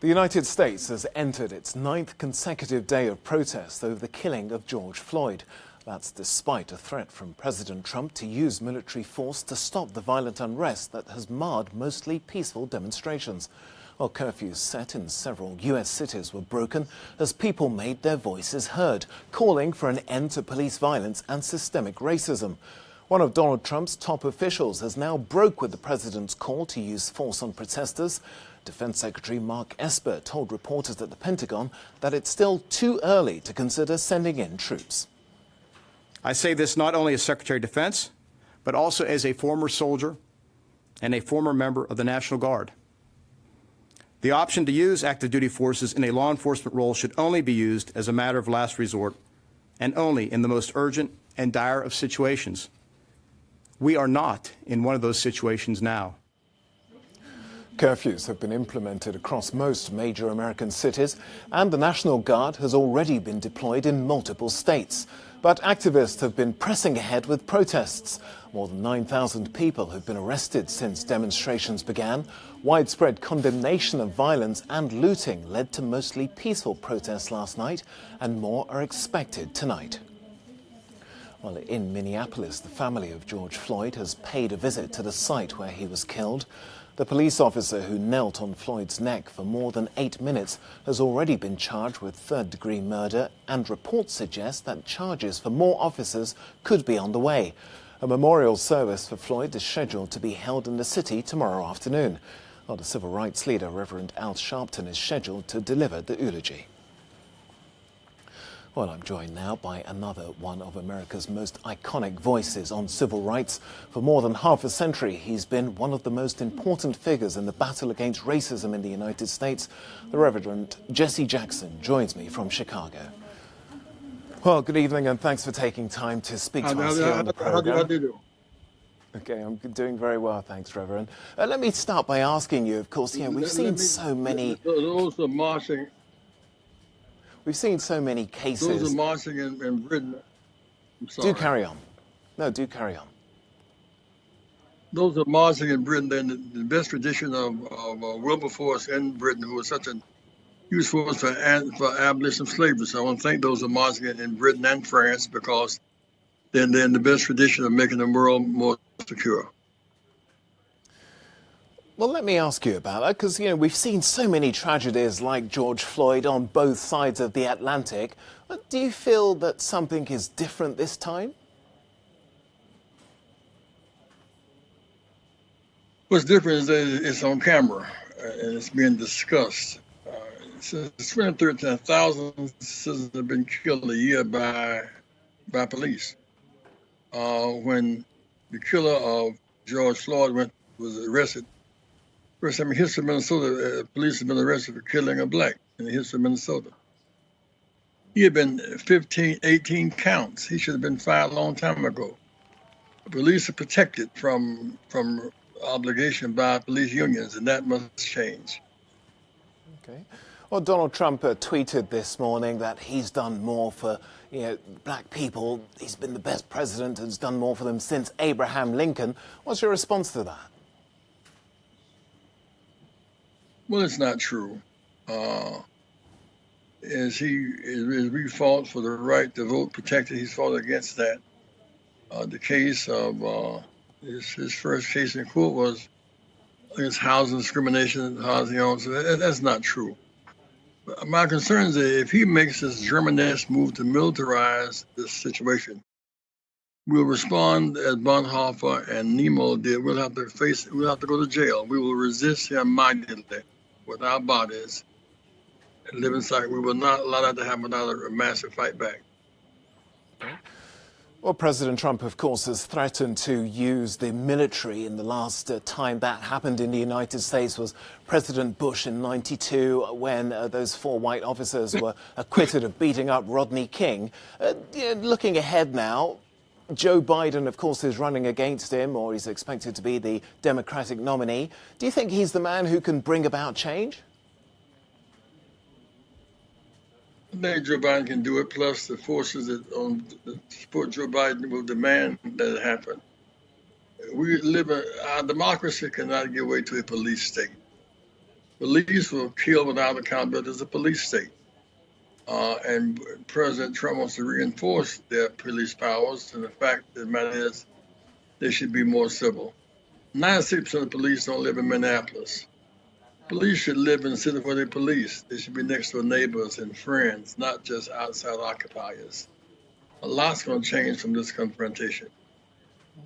The United States has entered its 9th consecutive day of protest over the killing of George Floyd. That's despite a threat from President Trump to use military force to stop the violent unrest that has marred mostly peaceful demonstrations. While curfews set in several U.S. cities were broken as people made their voices heard, calling for an end to police violence and systemic racism. One of Donald Trump's top officials has now broke with the president's call to use force on protesters. Defense Secretary Mark Esper told reporters at the Pentagon that it's still too early to consider sending in troops. I say this not only as Secretary of Defense, but also as a former soldier and a former member of the National Guard. The option to use active duty forces in a law enforcement role should only be used as a matter of last resort and only in the most urgent and dire of situations. We are not in one of those situations now. Curfews have been implemented across most major American cities, and the National Guard has already been deployed in multiple states. But activists have been pressing ahead with protests. More than 9,000 people have been arrested since demonstrations began. Widespread condemnation of violence and looting led to mostly peaceful protests last night, and more are expected tonight. Well, in Minneapolis, the family of George Floyd has paid a visit to the site where he was killed. The police officer who knelt on Floyd's neck for more than 8 minutes has already been charged with third-degree murder, and reports suggest that charges for more officers could be on the way. A memorial service for Floyd is scheduled to be held in the city tomorrow afternoon. While the civil rights leader, Reverend Al Sharpton, is scheduled to deliver the eulogy. Well, I'm joined now by another one of America's most iconic voices on civil rights. For more than half a century, he's been one of the most important figures in the battle against racism in the United States. The Reverend Jesse Jackson joins me from Chicago. Well, good evening, and thanks for taking time to speak to us here on the program. How do you do? Okay, I'm doing very well, thanks, Reverend. Let me start by asking you, of course, we've seen so many... Those are marching... We've seen so many cases... Those are marching in Britain. I'm sorry. Do carry on. No, do carry on. Those are marching in Britain. They're in the best tradition of Wilberforce in Britain, who was such a huge force for abolition of slavery. So I want to thank those who are marching in Britain and France, because they're in the best tradition of making the world more secure. Well, let me ask you about that, because, we've seen so many tragedies like George Floyd on both sides of the Atlantic. But do you feel that something is different this time? What's different is that it's on camera and it's being discussed. Since 2013, thousands of citizens have been killed a year by police. When the killer of George Floyd was arrested, first time in history of Minnesota, police have been arrested for killing a black in the history of Minnesota. He had been 18 counts. He should have been fired a long time ago. Police are protected from obligation by police unions, and that must change. Okay. Well, Donald Trump tweeted this morning that he's done more for black people. He's been the best president and has done more for them since Abraham Lincoln. What's your response to that? Well, it's not true. As we fought for the right to vote protected, he's fought against that. The case of his first case in court was against housing discrimination, housing owners. That's not true. But my concern is that if he makes this German-esque move to militarize this situation, we'll respond as Bonhoeffer and Nemo did. We'll have to go to jail. We will resist him mightily with our bodies and live inside. We will not allow that to happen without a massive fight back. Well, President Trump, of course, has threatened to use the military. In the last time that happened in the United States was President Bush in '92, when those 4 white officers were acquitted of beating up Rodney King. Looking ahead now, Joe Biden, of course, is running against him, or he's expected to be the Democratic nominee. Do you think he's the man who can bring about change? I think Joe Biden can do it, plus the forces that support Joe Biden will demand that it happen. Our democracy cannot give way to a police state. Police were killed without accountability as a police state. And President Trump wants to reinforce their police powers, and the fact of the matter is they should be more civil. 96% of police don't live in Minneapolis. Police should live in the city where they police. They should be next to neighbors and friends, not just outside occupiers. A lot's going to change from this confrontation.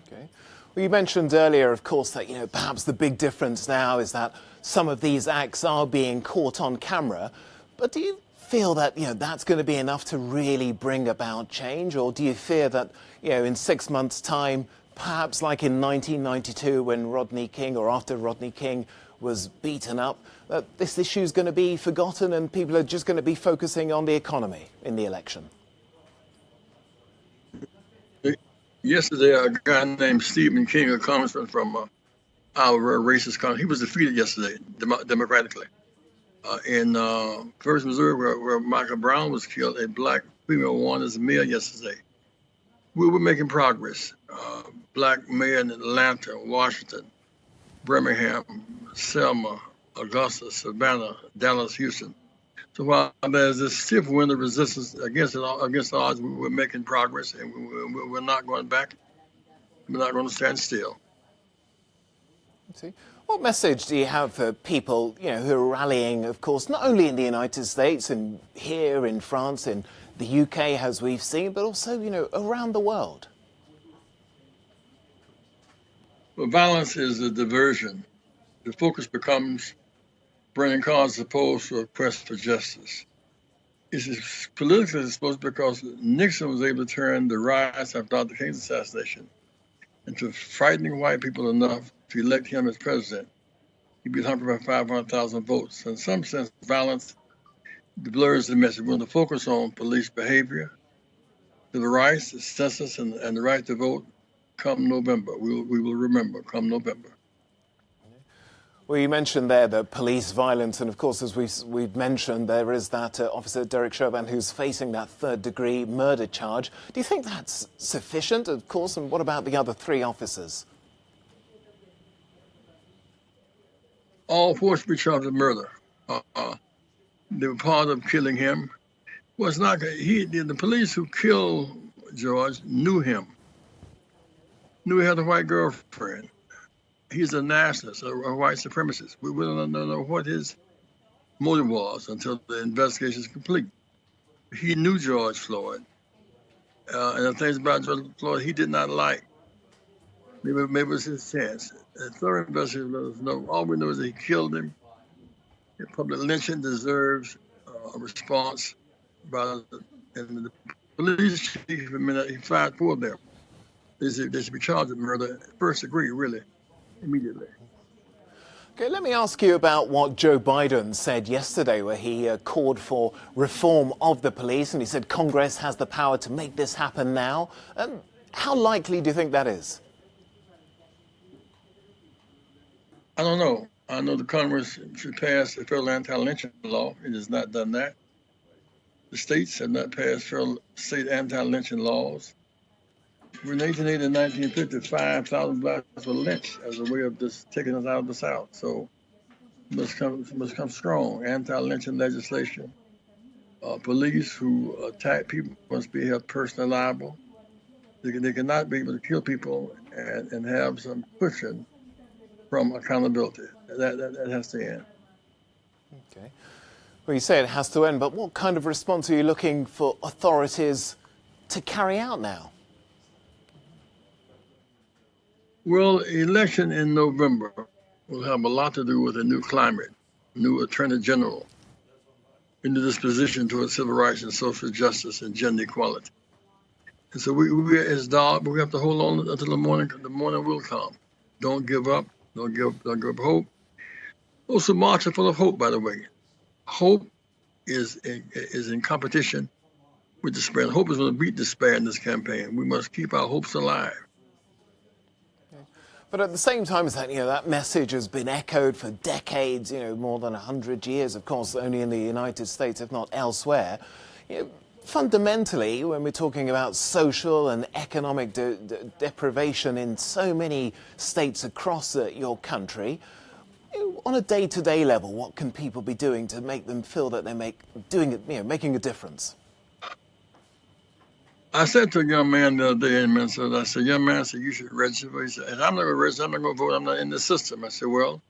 Okay. Well, you mentioned earlier, of course, that perhaps the big difference now is that some of these acts are being caught on camera. But do you feel that that's going to be enough to really bring about change, or do you fear that in 6 months' time, perhaps like in 1992 when Rodney King, or after Rodney King was beaten up, that this issue is going to be forgotten and people are just going to be focusing on the economy in the election? Yesterday, a guy named Stephen King, a congressman from our racist country, he was defeated yesterday democratically. In First Missouri, where Michael Brown was killed, a black female won as mayor yesterday. We were making progress. Black mayor in Atlanta, Washington, Birmingham, Selma, Augusta, Savannah, Dallas, Houston. So while there's this stiff wind of resistance against the odds, we're making progress, and we're not going back. We're not going to stand still. What message do you have for people, who are rallying, of course, not only in the United States and here in France, in the UK, as we've seen, but also, around the world? Well, violence is a diversion. The focus becomes bringing cause as opposed to a quest for justice. It's politically exposed because Nixon was able to turn the riots after Dr. King's assassination into frightening white people enough to elect him as president. He beat Humphrey by 500,000 votes. In some sense, violence blurs the message. We want to focus on police behavior, civil rights, the census, and the right to vote come November. We will remember come November. Well, you mentioned there the police violence, and of course, as we've mentioned, there is that Officer Derek Chauvin who's facing that third-degree murder charge. Do you think that's sufficient, of course, and what about the other 3 officers? All 4 should be charged with murder. They were part of killing him. Well, it's not the police who killed George knew him. Knew he had a white girlfriend. He's a nationalist, a white supremacist. We don't know what his motive was until the investigation is complete. He knew George Floyd. And the things about George Floyd he did not like. Maybe it was his chance. A thorough investigation let us know. All we know is that he killed him. Public lynching deserves a response by the police chief. He fired 4 of them. They should be charged with murder. First degree, really. Immediately. Okay, let me ask you about what Joe Biden said yesterday, where he called for reform of the police, and he said Congress has the power to make this happen now. How likely do you think that is? I don't know. I know the Congress should pass a federal anti-lynching law. It has not done that. The states have not passed federal state anti-lynching laws. In 1880 and 1950, 5,000 blacks were lynched as a way of just taking us out of the South. So must come strong. Anti-lynching legislation. Police who attack people must be held personally liable. They cannot be able to kill people and have some cushion from accountability. That has to end. Okay. Well, you say it has to end, but what kind of response are you looking for authorities to carry out now? Well, election in November will have a lot to do with a new climate, new attorney general, into this position towards civil rights and social justice and gender equality. And so we as dog, we have to hold on until the morning. The morning will come. Don't give up. Don't give up hope. Also, march full of hope. By the way, hope is in competition with despair. Hope is going to beat despair in this campaign. We must keep our hopes alive. But at the same time as that, that message has been echoed for decades, more than 100 years, of course, only in the United States, if not elsewhere. Fundamentally, when we're talking about social and economic deprivation in so many states across your country, On a day-to-day level, what can people be doing to make them feel that they're making a difference? I said to a young man the other day in Minnesota, I said, young man, I said, you should register. He said, and I'm not going to register, I'm not going to vote, I'm not in the system. I said, well,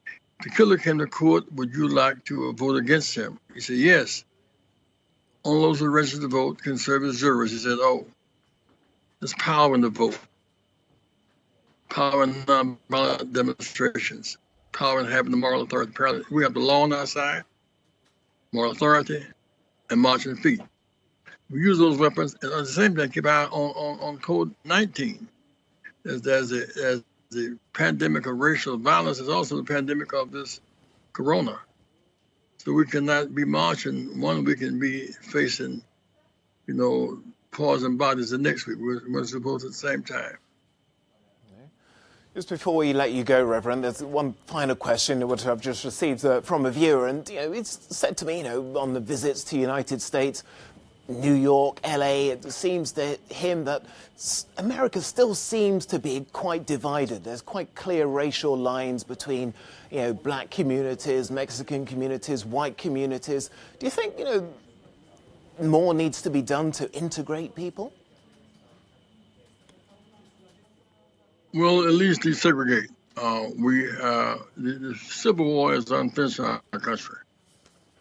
if the killer came to court, would you like to vote against him? He said, yes. Only those who register to vote can serve as jurors. He said, oh, there's power in the vote. Power in nonviolent demonstrations. Power in having the moral authority. We have the law on our side, moral authority, and marching feet. We use those weapons, and at the same time, keep our eye on Code 19. As the pandemic of racial violence is also the pandemic of this corona. So we cannot be marching one week and be facing, poison bodies the next week. We're supposed at the same time. Just before we let you go, Reverend, there's one final question which I've just received from a viewer, and it's said to me, on the visits to the United States, New York, LA, it seems to him that America still seems to be quite divided. There's quite clear racial lines between, black communities, Mexican communities, white communities. Do you think, more needs to be done to integrate people? Well, at least desegregate. The Civil War is unfinished in our country.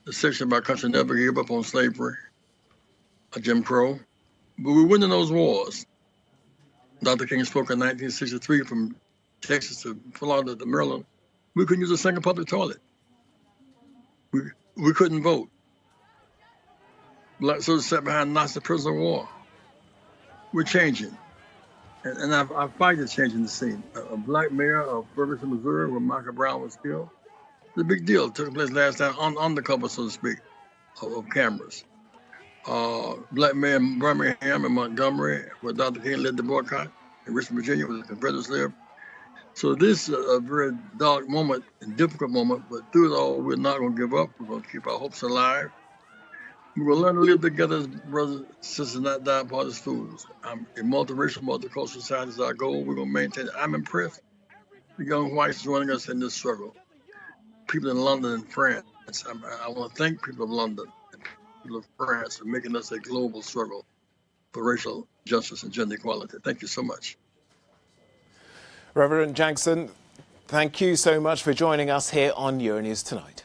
The section of our country never gave up on slavery, Jim Crow, but we win in those wars. Dr. King spoke in 1963 from Texas to Florida to Maryland. We couldn't use a single public toilet. We couldn't vote. Black soldiers sat behind Nazi prisoner of war. We're changing. And I fight is changing the scene. A black mayor of Ferguson, Missouri, where Michael Brown was killed. It's a big deal. It took place last time on the cover, so to speak, of cameras. Black mayor in Birmingham and Montgomery, where Dr. King led the boycott, in Richmond, Virginia, where the Confederates lived. So this is a very dark moment and difficult moment, but through it all, we're not going to give up. We're going to keep our hopes alive. We will learn to live together as brothers and sisters, not die apart as fools. A multiracial, multicultural society is our goal. We're going to maintain it. I'm impressed. The young whites joining us in this struggle. People in London and France. I want to thank people of London and people of France for making us a global struggle for racial justice and gender equality. Thank you so much. Reverend Jackson, thank you so much for joining us here on Euronews Tonight.